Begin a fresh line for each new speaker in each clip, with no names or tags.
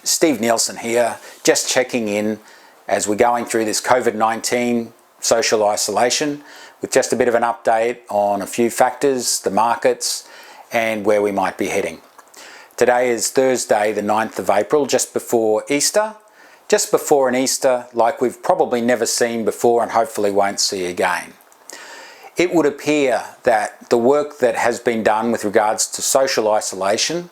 Steve Nielsen here, just checking in as we're going through this COVID-19 social isolation with just a bit of an update on a few factors, the markets and where we might be heading. Today is Thursday the 9th of April, just before Easter, just before an Easter like we've probably never seen before and hopefully won't see again. It would appear that the work that has been done with regards to social isolation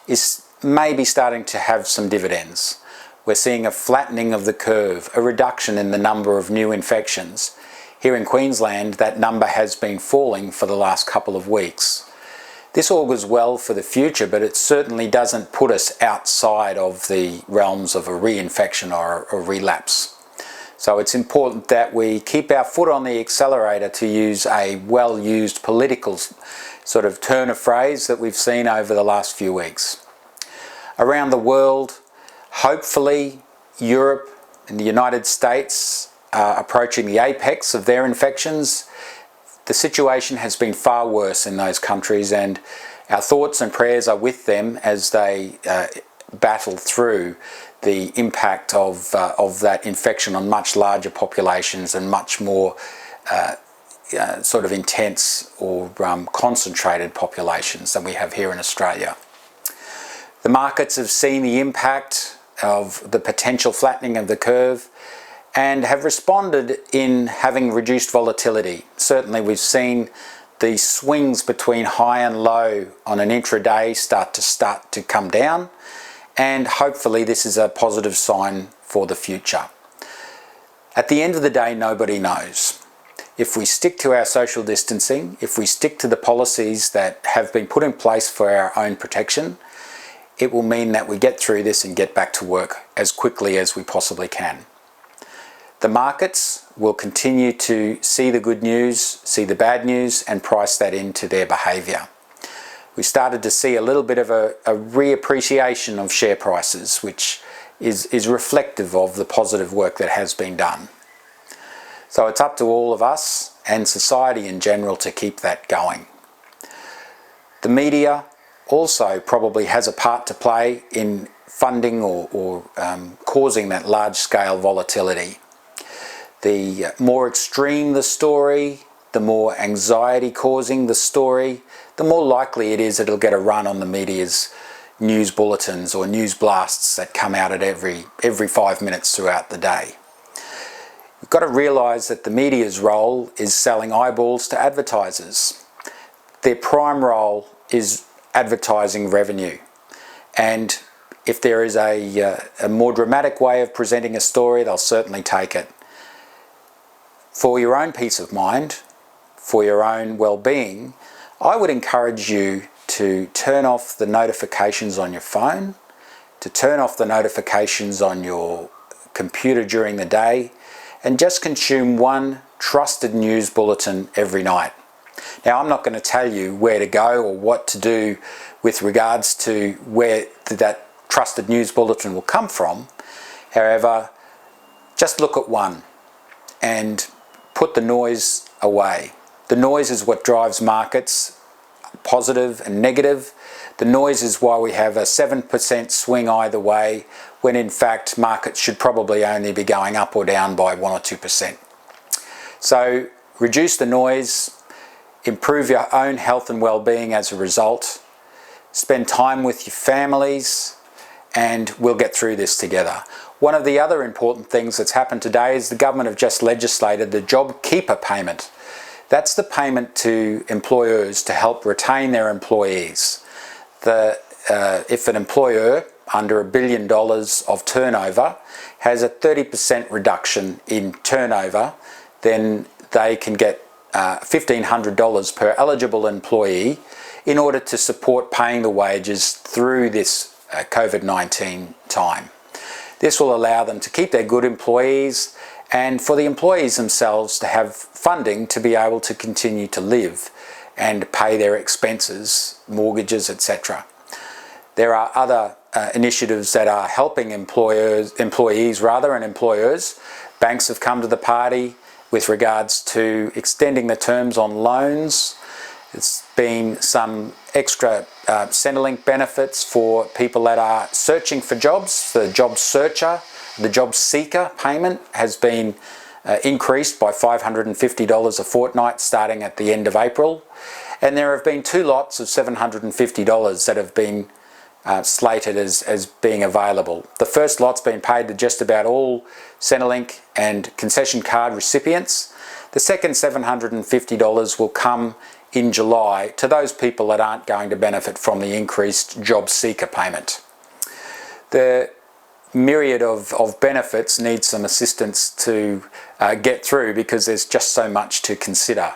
is maybe starting to have some dividends. We're seeing a flattening of the curve, a reduction in the number of new infections. Here in Queensland, that number has been falling for the last couple of weeks. This augurs well for the future, but it certainly doesn't put us outside of the realms of a reinfection or a relapse. So it's important that we keep our foot on the accelerator, to use a well-used political sort of turn of phrase that we've seen over the last few weeks. Around the world, hopefully Europe and the United States are approaching the apex of their infections. The situation has been far worse in those countries, and our thoughts and prayers are with them as they battle through the impact of that infection on much larger populations and much more sort of intense or concentrated populations than we have here in Australia. The markets have seen the impact of the potential flattening of the curve and have responded in having reduced volatility. Certainly we've seen the swings between high and low on an intraday start to come down, and hopefully this is a positive sign for the future. At the end of the day, nobody knows. If we stick to our social distancing, if we stick to the policies that have been put in place for our own protection, it will mean that we get through this and get back to work as quickly as we possibly can. The markets will continue to see the good news, see the bad news, and price that into their behaviour. We started to see a little bit of a reappreciation of share prices, which is reflective of the positive work that has been done. So it's up to all of us and society in general to keep that going. The media also probably has a part to play in funding or causing that large-scale volatility. The more extreme the story, the more anxiety causing the story, the more likely it is it'll get a run on the media's news bulletins or news blasts that come out at every 5 minutes throughout the day. You've got to realise that the media's role is selling eyeballs to advertisers. Their prime role is advertising revenue, and if there is a more dramatic way of presenting a story, they'll certainly take it. For your own peace of mind, for your own well-being, I would encourage you to turn off the notifications on your phone, to turn off the notifications on your computer during the day, and just consume one trusted news bulletin every night. Now, I'm not going to tell you where to go or what to do with regards to where that trusted news bulletin will come from. However, just look at one and put the noise away. The noise is what drives markets, positive and negative. The noise is why we have a 7% swing either way, when in fact markets should probably only be going up or down by 1 or 2%. So reduce the noise, improve your own health and well-being as a result, spend time with your families, and we'll get through this together. One of the other important things that's happened today is the government have just legislated the JobKeeper payment. That's the payment to employers to help retain their employees. If an employer under $1 billion of turnover has a 30% reduction in turnover, then they can get $1,500 per eligible employee in order to support paying the wages through this COVID-19 time. This will allow them to keep their good employees, and for the employees themselves to have funding to be able to continue to live and pay their expenses, mortgages, etc. There are other initiatives that are helping employees and employers. Banks have come to the party with regards to extending the terms on loans There's been some extra Centrelink benefits for people that are searching for jobs. The job searcher, the job seeker payment has been increased by $550 a fortnight starting at the end of April. And there have been 2 lots of $750 that have been slated as being available. The first lot's been paid to just about all Centrelink and concession card recipients. The second $750 will come in July to those people that aren't going to benefit from the increased job seeker payment. The myriad of benefits need some assistance to get through because there's just so much to consider.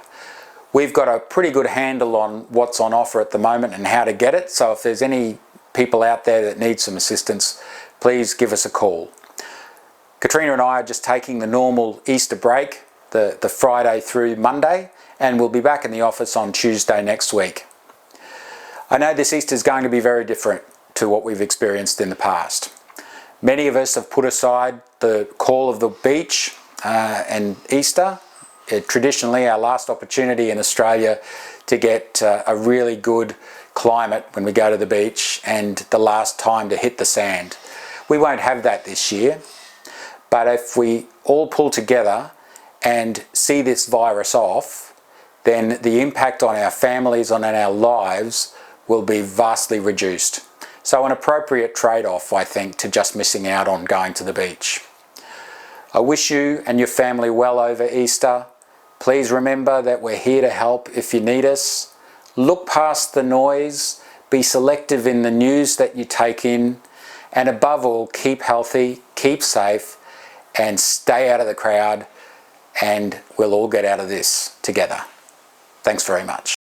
We've got a pretty good handle on what's on offer at the moment and how to get it, so if there's any people out there that need some assistance, please give us a call. Katrina and I are just taking the normal Easter break, the Friday through Monday, and we'll be back in the office on Tuesday next week. I know this Easter is going to be very different to what we've experienced in the past. Many of us have put aside the call of the beach and Easter, traditionally our last opportunity in Australia to get a really good climate when we go to the beach and the last time to hit the sand. We won't have that this year, but if we all pull together and see this virus off, then the impact on our families, on our lives, will be vastly reduced. So an appropriate trade-off, I think, to just missing out on going to the beach. I wish you and your family well over Easter. Please remember that we're here to help if you need us. Look past the noise, be selective in the news that you take in, and above all, keep healthy, keep safe, and stay out of the crowd, and we'll all get out of this together. Thanks very much.